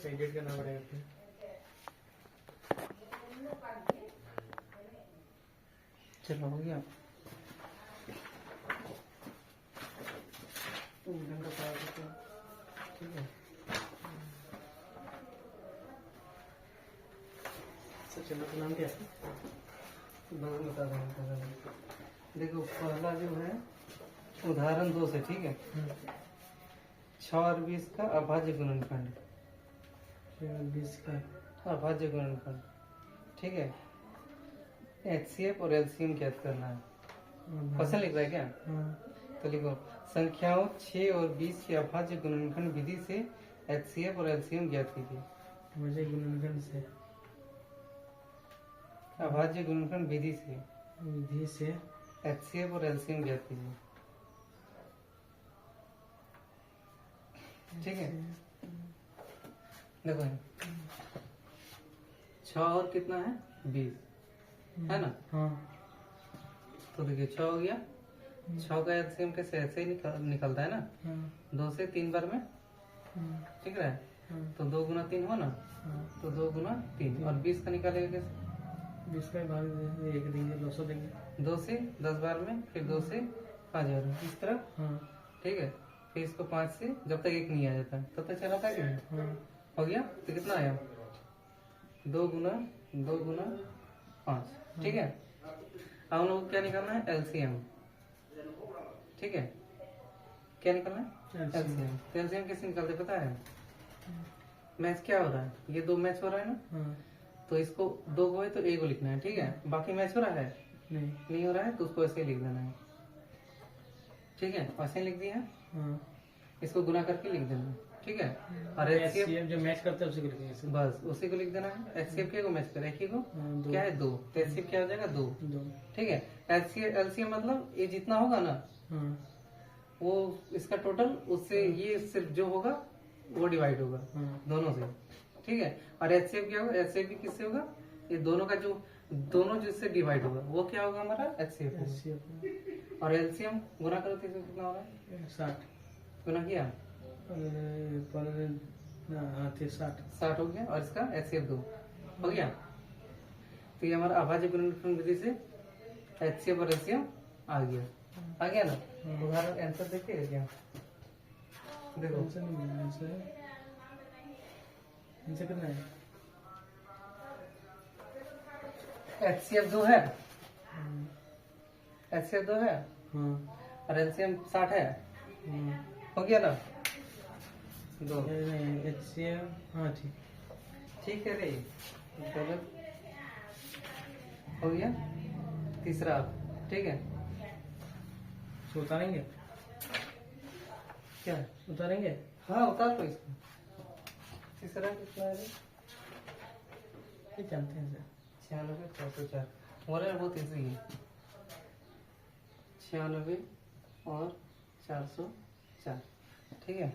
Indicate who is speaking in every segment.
Speaker 1: Edit करना पड़ेगा फिर।
Speaker 2: चलो हो गया। ढंग का पाया तो ठीक है।
Speaker 1: चलो तो नाम क्या है?
Speaker 2: बता रहा हूँ। देखो पहला जो है उदाहरण 2 से, ठीक है। 6 और 20 का अभाज्य गुणनखंड,
Speaker 1: 20 का
Speaker 2: अभाज्य गुणनखंड, ठीक है। एचसीएफ और एलसीएम ज्ञात करना है। क्वेश्चन लिख रहा है क्या? तो लिखो संख्याओं 6 और 20 के अभाज्य गुणनखंड विधि से एचसीएफ और एलसीएम ज्ञात कीजिए।
Speaker 1: मुझे गुणनखंड से,
Speaker 2: अभाज्य गुणनखंड विधि से एचसीएफ और एलसीएम ज्ञात कीजिए, ठीक है। देखो 6 और कितना है 20 है ना।
Speaker 1: हाँ।
Speaker 2: तो देखिए 6 हो गया, 6 का एलसीएम कैसे ऐसे ही निकलता है ना। 2 से 3 बार में, ठीक है। तो 2 गुना 3 हो ना, तो 2 गुना 3। और 20 का निकालेगा कैसे?
Speaker 1: 20 का भाग 1 देंगे, 200 देंगे।
Speaker 2: 2 से 10 बार में, फिर 2 से 5000 में, इस तरह, ठीक है। फिर इसको 5 से जब तक 1 नहीं आ जाता तब तक चलाता है कि हो गया। तो कितना आया 2 गुना 5, ठीक है। अब हम लोग क्या निकालना है एलसीएम, ठीक है। क्या निकालना है एलसीएम। तो एलसीएम कैसे निकालते पता है? मैच क्या हो रहा है, ये 2 मैच हो रहा है ना। तो इसको 2 को है तो A को लिखना है, ठीक है। बाकी मैच हो रहा है नहीं हो रहा है तो उसको ऐसे ही लिख देना है, ठीक है। ऐसे ही लिख दिया, इसको गुना करके लिख देना है, ठीक है। और एचसीएफ
Speaker 1: जो मैच करते हैं उसी को लिखेंगे,
Speaker 2: बस उसी को लिख देना है। एचसीएफ के को मैच कर, एक ही को क्या है 2, तो एचसीएफ क्या हो जाएगा 2, ठीक है। एलसीएम मतलब ये जितना होगा ना वो इसका टोटल उससे ये सिर्फ जो होगा वो डिवाइड होगा दोनों से, ठीक है। और एचसीएफ क्या होगा, एचसीएफ भी किससे होगा, ये दोनों का जो दोनों जिससे डिवाइड होगा वो क्या होगा हमारा एचसीएफ होगा। और एलसीएम गुना करो तो कितना हो रहा है
Speaker 1: 60
Speaker 2: गुना किया 60 हो गया। और इसका एचसीएफ 2 हो गया। तो ये हमारा अभाज्य गुणनखंड विधि से एचसीएफ और एलसीएम आ गया ना। उदाहरण आंसर देखिए क्या, देखो
Speaker 1: इनसे कितना है?
Speaker 2: एचसीएफ 2 है, एचसीएफ 2 है और एलसीएम 60 है, हो गया ना 2।
Speaker 1: हाँ
Speaker 2: ठीक है रे, गलत हो गया। तीसरा, ठीक है।
Speaker 1: तो उतारेंगे
Speaker 2: क्या
Speaker 1: उतारेंगे?
Speaker 2: हाँ उतार लो इसको। तीसरा कितना है?
Speaker 1: ये जानते हैं सर।
Speaker 2: 96 404 बोले बहुत इजी है। 96 और 404, ठीक है।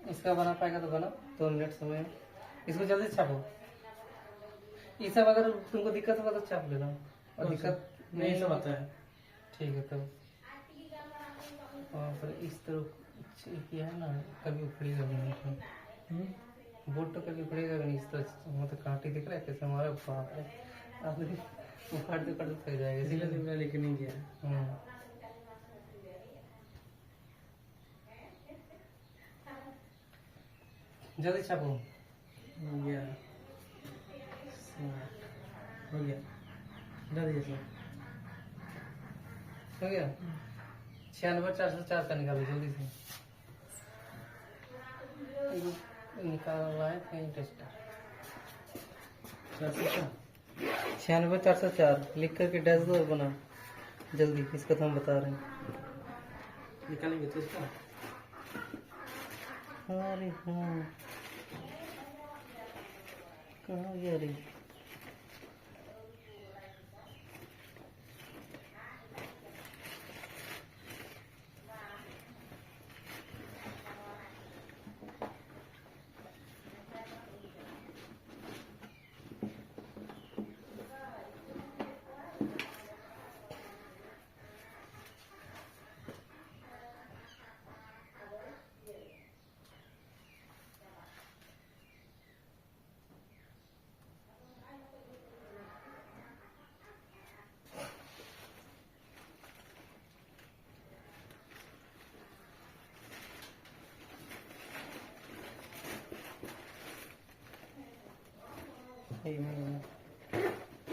Speaker 2: इसका बना पाएगा तो बना, 2 मिनट समय है। इसको जल्दी छापो। ये सब अगर तुमको दिक्कत होगा तो छाप लेना, और दिक्कत
Speaker 1: नहीं सब आता है,
Speaker 2: ठीक है। तब और फिर इस तरह किया है ना, कभी उखड़ेगा भी नहीं, बोर्ड तो कभी उखड़ेगा भी नहीं। इस तरह मतलब कांटे दिख रहा है कैसे, हमारा बाप है आदमी उखाड़ते उखाड़ते थक जाएगा,
Speaker 1: इसीलिए तो मैंने लेके नहीं गया।
Speaker 2: जल्दी छापो।
Speaker 1: हो गया हो गया जल्दी सर
Speaker 2: हो गया। 96 404 का निकालो जल्दी से। निकाला हुआ है कहीं टेस्टर 96 404 लिख करके डैश दो और बना जल्दी। इसका तो हम बता रहे हैं,
Speaker 1: निकालेंगे तो इसका।
Speaker 2: अरे हाँ कहाँ गया रे?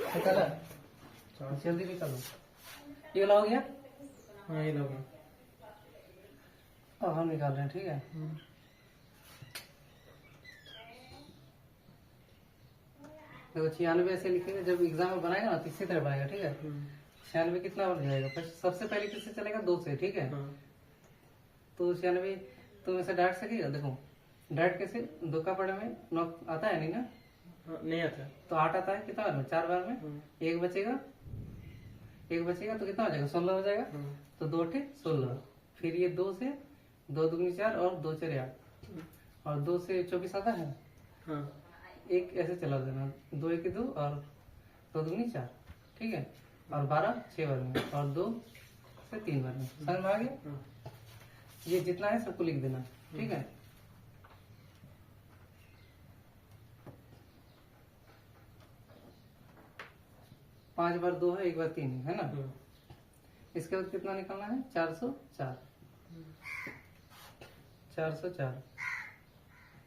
Speaker 2: निकाला, जल्दी निकालो। ये वाला हो गया।
Speaker 1: हाँ ये लोग हैं।
Speaker 2: अब हम निकाल रहे हैं, ठीक है। देखो 96 ऐसे लिखेंगे, जब एग्जाम में बनाएगा ना तो इसी तरह बनाएगा, ठीक है। 96 कितना बढ़ जाएगा, सबसे पहले किससे चलेगा, 2 से, ठीक है। तो 96 तुम ऐसे डायरेक्ट सकेगा, देखो डायरेक्ट कैसे, 2 का पढ़े में 9 आता है नहीं ना,
Speaker 1: नहीं आता
Speaker 2: तो 8 आता है, कितना बार में, 4 बार में, एक बचेगा तो कितना हो जाएगा, 16 हो जाएगा। तो 2 × 16, फिर ये 2 से 2 दूनी 4 और 2 4 8, और 2 से 24 आता है। एक ऐसे चला देना, 2 1 2 और 2 दूनी 4, ठीक है। और 12 6 बार में, और 2 से 3 बार में, समझ में आ गया। ये जितना है सबको लिख देना, ठीक है। पांच बार 2 है, 1 बार 3 है ना। इसके बाद कितना निकालना है, 404, 404,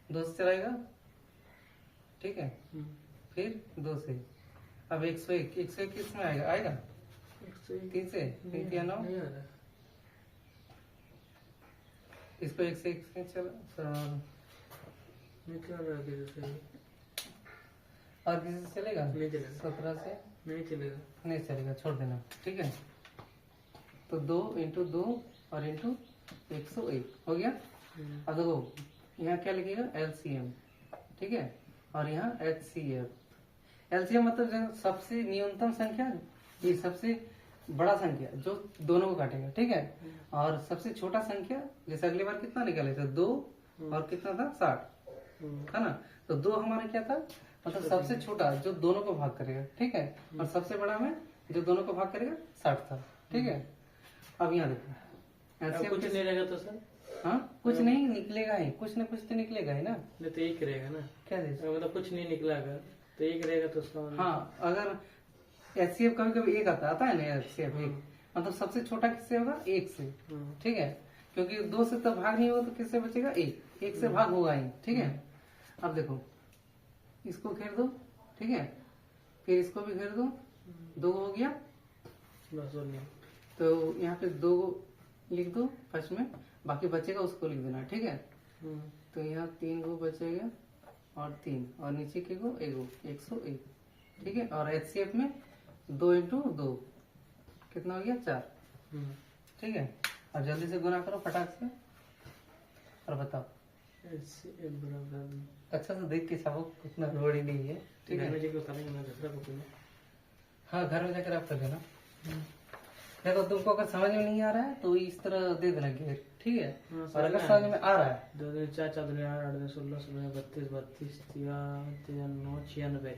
Speaker 2: 2 से चलाएगा, ठीक है। फिर 2 से, अब 101, 101 किस में आएगा, 3 से, 3 या 9, इसको 101 से और किसी से चलेगा, 17 से नहीं चलेगा, छोड़ देना, ठीक है। तो 2 × 2 और × 101 हो गया। अब देखो यहाँ क्या लिखेगा, LCM, ठीक है, और यहाँ HCF। LCM मतलब जो सबसे न्यूनतम संख्या, ये सबसे बड़ा संख्या जो दोनों को काटेगा, ठीक है। और सबसे छोटा संख्या, जैसे अगली बार कितना निकाले थे, 2 और कितना था, 60 है ना। तो 2 हमारा क्या था, मतलब सबसे छोटा जो दोनों को भाग करेगा, ठीक है। और सबसे बड़ा में जो दोनों को भाग करेगा 60 था, ठीक है। अब यहाँ देखो,
Speaker 1: कुछ नहीं रहेगा तो सर,
Speaker 2: हाँ कुछ नहीं निकलेगा ही, कुछ ना कुछ तो निकलेगा ही ना।
Speaker 1: नहीं तो एक रहेगा ना,
Speaker 2: क्या
Speaker 1: मतलब कुछ नहीं निकला अगर तो एक रहेगा तो उसका
Speaker 2: हाँ, अगर HCF कभी कभी एक आता है ना, HCF एक, मतलब सबसे छोटा किससे होगा, 1 से, ठीक है। क्योंकि 2 से तो भाग नहीं होगा, तो किससे बचेगा, 1 से भाग होगा ही, ठीक है। अब देखो इसको घेर दो, ठीक है, फिर इसको भी घेर दो, 2 हो गया
Speaker 1: बस, और नहीं।
Speaker 2: तो यहाँ पे 2 लिख दो फर्स्ट में, बाकी बचेगा उसको लिख देना, ठीक है। तो यहाँ 3 गो बचेगा और 3, और नीचे के गो 101, ठीक है। और HCF में 2 × 2 कितना हो गया, 4, ठीक है। और जल्दी से गुना करो फटाक से और बताओ। अच्छा से देख के छापो, उतना गड़बड़ी नहीं है, ठीक है। हाँ घर में जाकर आप कर देना। देखो तुमको अगर समझ में नहीं आ रहा है तो इस तरह दे देना घेर, ठीक है। और अगर समझ में आ रहा है,
Speaker 1: 2 2 4 4 2 8 8 16 16 32 32 93 96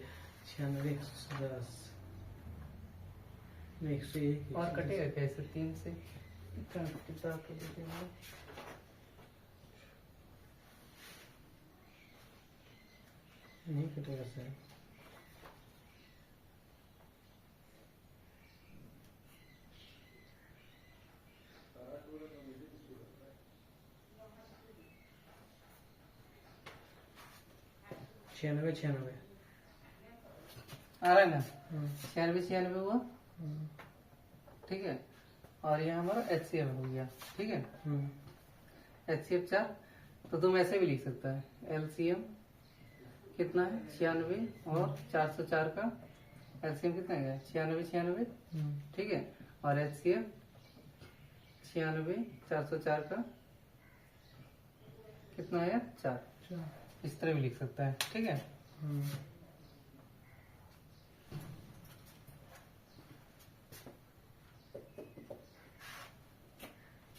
Speaker 1: 96 101
Speaker 2: और कटेगा कैसे, 3 से इतना कितना कर देते हैं,
Speaker 1: नहीं कटेगा सर। छियानवे
Speaker 2: आ रहा है ना, 96 हुआ, ठीक है। और ये हमारा HCF हो गया, ठीक है। HCF 4, तो तुम ऐसे भी लिख सकता है, LCM कितना है, 96 और 404 का LCM कितना है, 96 96, ठीक है। और HCF 96 404 का कितना है, 4, इस तरह भी लिख सकता है, ठीक है।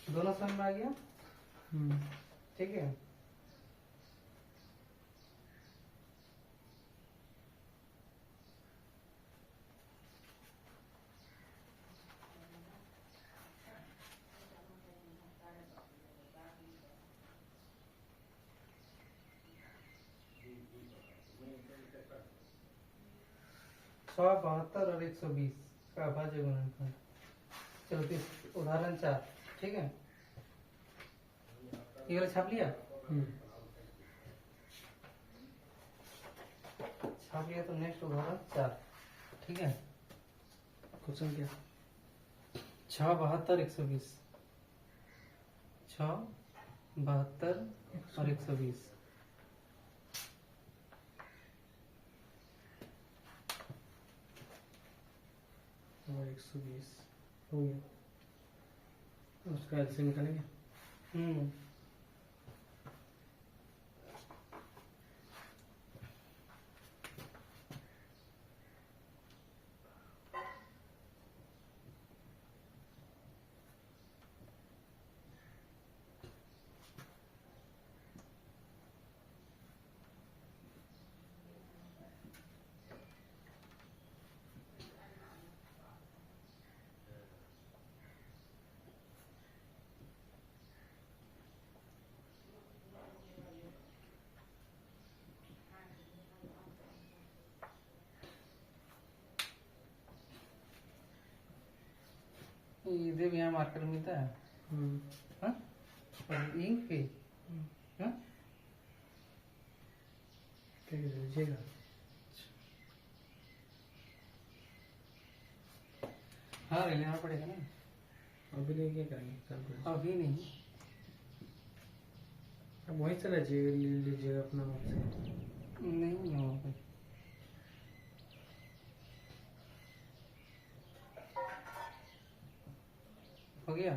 Speaker 2: दोनों समझ में आ गया, ठीक है। सौ 72 और 120 का अभाज्य गुणनफल। चलो उदाहरण 4, ठीक है। ये वाला छाप लिया। छाप लिया तो नेक्स्ट होगा 4। ठीक है,
Speaker 1: क्वेश्चन क्या?
Speaker 2: 6 72 120, 6 72 और 120।
Speaker 1: और 120 हो गया, उसका एलसीएम निकालेंगे।
Speaker 2: ये भी यहाँ मार्केट में मिलता है। हाँ? और इंक भी। हाँ?
Speaker 1: क्या लीजिएगा?
Speaker 2: हाँ, ले लेना पड़ेगा ना।
Speaker 1: अभी नहीं, क्या करेंगे कल?
Speaker 2: अभी नहीं,
Speaker 1: अब वहीं चला जाइएगा, ले लीजिएगा अपना वहाँ से।
Speaker 2: नहीं होगा। हो गया।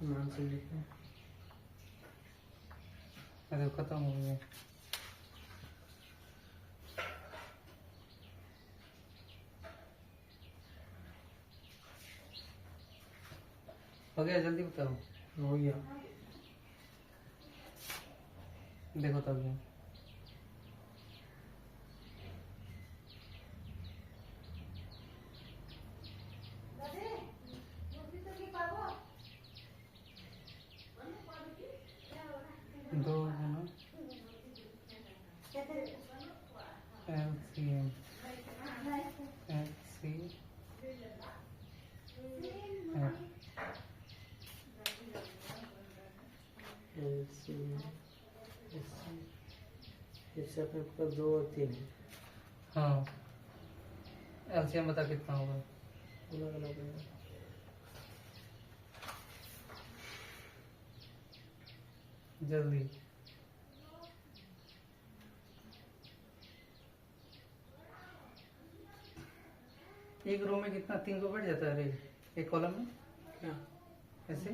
Speaker 1: नाम से लिखना।
Speaker 2: अरे खत्म हो गया। हो गया, जल्दी बताओ।
Speaker 1: हो गया।
Speaker 2: देखो तब ये। दो गुना LCM
Speaker 1: इससे अपने पास 2 और 3 है।
Speaker 2: हाँ, LCM बता कितना होगा?
Speaker 1: अलग अलग है।
Speaker 2: जल्दी। एक रो में कितना 3 को बैठ जाता है रे, एक कॉलम में?
Speaker 1: क्या?
Speaker 2: ऐसे?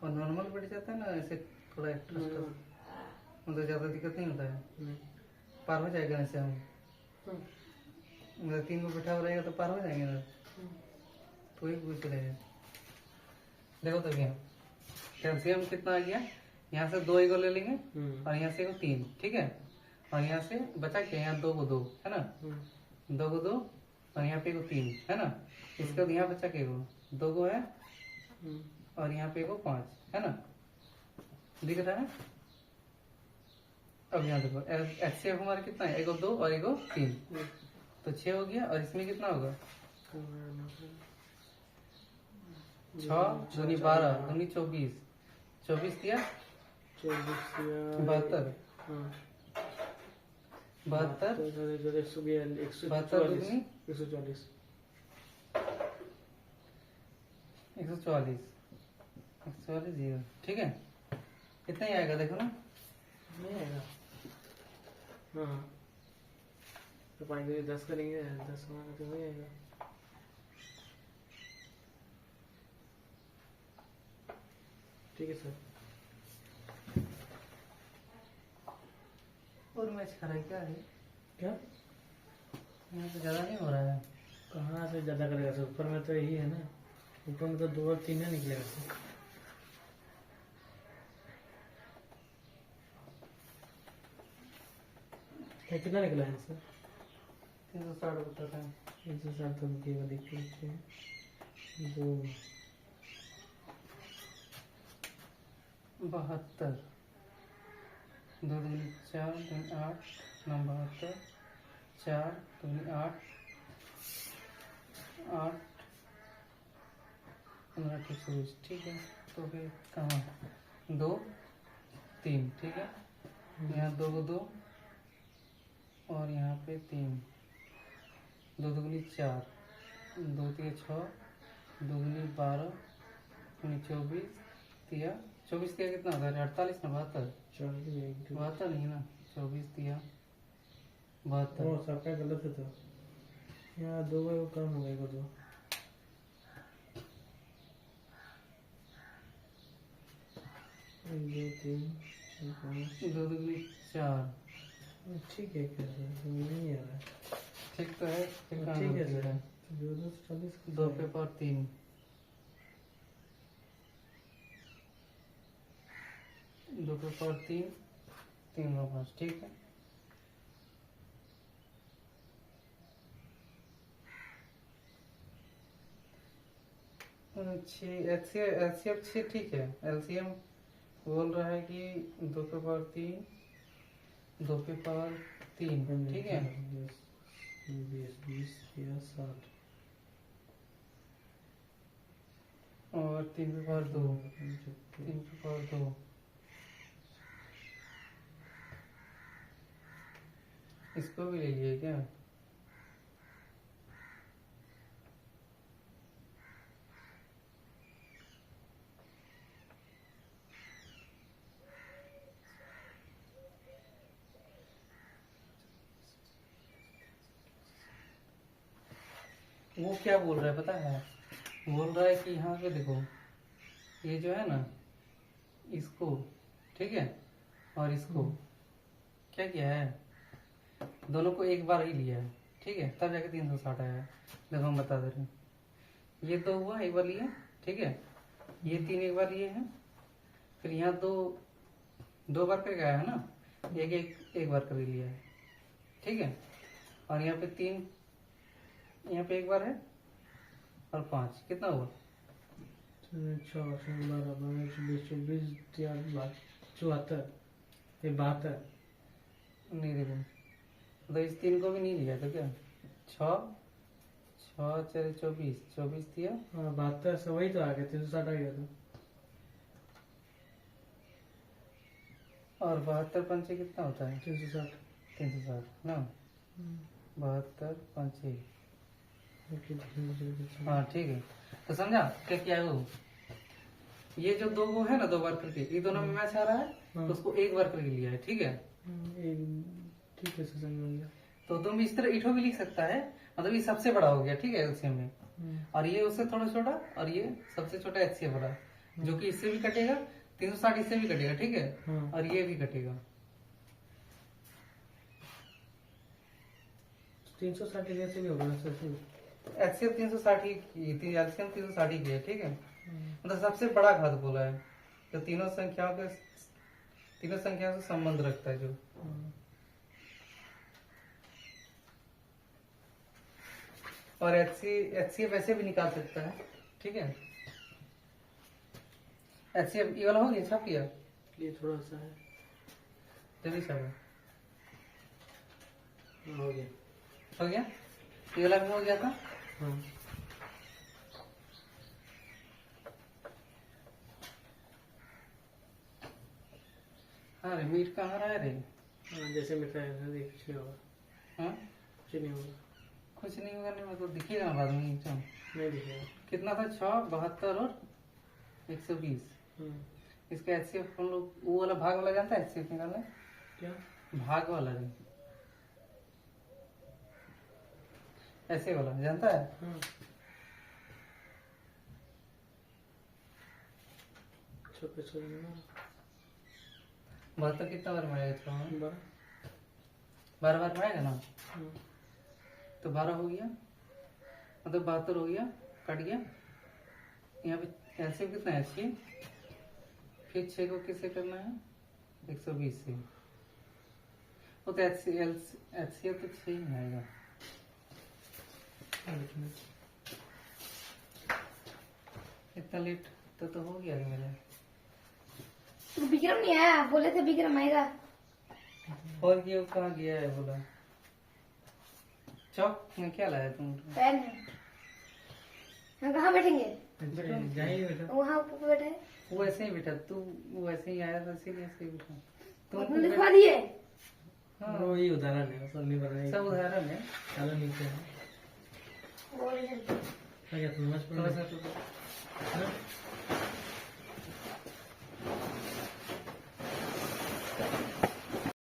Speaker 2: और नॉर्मल बैठ जाता है ना ऐसे, थोड़ा एक्स्ट्रा मतलब ज़्यादा दिक्कत नहीं होता है। पार हो जाएगा ऐसे हम, मतलब 3 को बैठा हुआ रहेगा तो पार हो जाएंगे ना। तो ही पूछ रहे हैं। देखो तो क्या कैल्शियम कितना आ गया, यहाँ से 2 एगो ले लेंगे और यहाँ से 3। ठीक है, और यहाँ से बचा के यहाँ 2 को 2 है ना, 2 को 2 और यहाँ पे 3 है ना। इसके बाद यहाँ बचा के 2 को है और यहाँ पे 5 है ना, दिख रहा है। अब यहाँ देखो HCF हमारा कितना है, 1 2 और 3, तो 6 हो गया। और इसमें कितना होगा? 6 दूनी 12 दूनी 24, 24 दिया 72, 144 0। ठीक है, कितना ही आएगा देखो ना।
Speaker 1: नहीं आएगा। हाँ, तो 5 10 करेंगे, 10 हमारा तो हो जाएगा। ठीक है सर।
Speaker 2: और मैच खा रहा है क्या है?
Speaker 1: क्या?
Speaker 2: यहाँ तो ज़्यादा नहीं हो रहा है।
Speaker 1: कहाँ से ज़्यादा करेगा सर? ऊपर में तो यही है ना, ऊपर में तो 2 और 3 है, निकलेगा सर। क्या कितना निकला है सर?
Speaker 2: 360 बताता है।
Speaker 1: 160 तो रुकिएगा, देखिए 2
Speaker 2: 72 2 दूनी 4 दूनी 8 9 72 4 दूनी 8 8 15 120। ठीक है, तो फिर कहाँ 2 3। ठीक है, यहाँ 2 को 2 और यहाँ पे 3, 2 दूनी 4, 2 3 6, 2 दूनी 12, 24, 24 कितना होता है? 48 ना 72? 72 नहीं ना, 24 तिया 72।
Speaker 1: सबका गलत है तो यहाँ 2 वो कम हो गएगा तो 1 2 3 4 5
Speaker 2: 2 दूनी 4।
Speaker 1: ठीक है क्या नहीं आ रहा है
Speaker 2: ठीक तो है,
Speaker 1: ठीक है सर 2 2 40
Speaker 2: 2 पे पावर 3, 2 पे पावर 3, 3 और 5, ठीक है। एलसीएम से ठीक है। एलसीएम बोल रहा है कि 2 पे पावर 3, 2 पे पावर 3, ठीक है।
Speaker 1: 20 या 60
Speaker 2: और 3 पे पावर 2, 3 पे पावर 2, इसको भी ले लिए क्या? वो क्या बोल रहा है पता है? बोल रहा है कि यहाँ पे देखो, ये जो है ना, इसको ठीक है, और इसको क्या किया है, दोनों को एक बार ही लिया है, ठीक है, तब जाके 360 आया है। देखो हम बता दे रहे हैं, ये 2 हुआ एक बार लिए, ठीक है, ये 3 एक बार लिए हैं, फिर यहाँ 2 बार करके आया है ना, एक बार कर लिया है, ठीक है, और यहाँ पे 3, यहाँ पे एक बार है, और 5 कितना हुआ?
Speaker 1: 6 12 24 74 72
Speaker 2: नहीं देखो, तो इस 3 को भी नहीं लिया तो क्या? 6 4 24 दिया,
Speaker 1: हाँ 72 से वही तो आ गया 360 आ गया तो
Speaker 2: और 72 पंचे कितना होता है?
Speaker 1: 360
Speaker 2: ना, 72 पंचे, हाँ ठीक है। तो समझा क्या किया है वो? ये जो 2 वो है ना 2 बार करके, ये दोनों में मैच आ रहा है, तो उसको एक बार करके लिया है, ठीक है।
Speaker 1: ठीक है समझ में गया।
Speaker 2: तो तुम इस तरह इठो भी लिख सकता है, मतलब ये सबसे बड़ा हो गया, ठीक है, एलसीएम में, और ये उससे थोड़ा छोटा, और ये सबसे छोटा एचसीएफ वाला, जो कि इससे भी कटेगा, 360 इससे भी कटेगा, ठीक है, और ये भी कटेगा।
Speaker 1: 360 जैसे भी होगा
Speaker 2: एचसीएफ 360 की, एलसीएम 360 की है, ठीक है, मतलब सबसे बड़ा घात बोला है, तो तीनों संख्याओं से संबंध रखता है जो। और एचसीएफ ऐसे भी निकाल सकता है, ठीक है। एचसीएफ ये वाला हो गया, छाप किया,
Speaker 1: ये थोड़ा सा है,
Speaker 2: जल्दी छापो,
Speaker 1: हो गया
Speaker 2: ये वाला भी हो गया था।
Speaker 1: हाँ
Speaker 2: रे मीट कहाँ रहा है रे?
Speaker 1: जैसे मिठाई है देख कुछ नहीं होगा,
Speaker 2: हाँ
Speaker 1: कुछ नहीं होगा,
Speaker 2: कुछ नहीं होगा, नहीं मतलब दिखेगा ना बाद में एकदम।
Speaker 1: नहीं दिखेगा।
Speaker 2: कितना था? 6 72 और 120। इसका एचसीएफ हम लोग वो वाला भाग वाला जानता है, एचसीएफ निकालना
Speaker 1: क्या
Speaker 2: भाग वाला रे, ऐसे वाला जानता है?
Speaker 1: हाँ छोटे छोटे
Speaker 2: 72 कितना बार में आएगा?
Speaker 1: 12
Speaker 2: 12 बार में आएगा ना, तो 12 हो गया, मतलब 72 हो गया, कट गया। यहाँ पे एलसीएम कितना है? 6, फिर 6 को किससे करना है? 120 से, वो तो एचसीएफ तो 6 ही आएगा। इतना लेट तो हो गया मेरा।
Speaker 3: विक्रम नहीं आया, बोले थे विक्रम आएगा।
Speaker 2: और ये कहाँ गया है बोला? चौक में क्या लाया तुम?
Speaker 3: पैन है। हम कहाँ बैठेंगे?
Speaker 1: जाइए बेटा,
Speaker 3: वहाँ ऊपर बैठे हैं।
Speaker 2: वो ऐसे ही बैठा, तू वो ऐसे ही आया था इसीलिए ऐसे ही बैठा।
Speaker 3: तुम लिखवा दिए?
Speaker 2: हाँ।
Speaker 1: वो ये उदाहरण है, सब नहीं बनाए।
Speaker 2: सब उदाहरण है।
Speaker 1: चलो नीचे है।
Speaker 3: वो इधर
Speaker 1: क्या कहते हैं, नमाज पढ़ने?
Speaker 2: थोड़ा सा तो
Speaker 1: हाँ?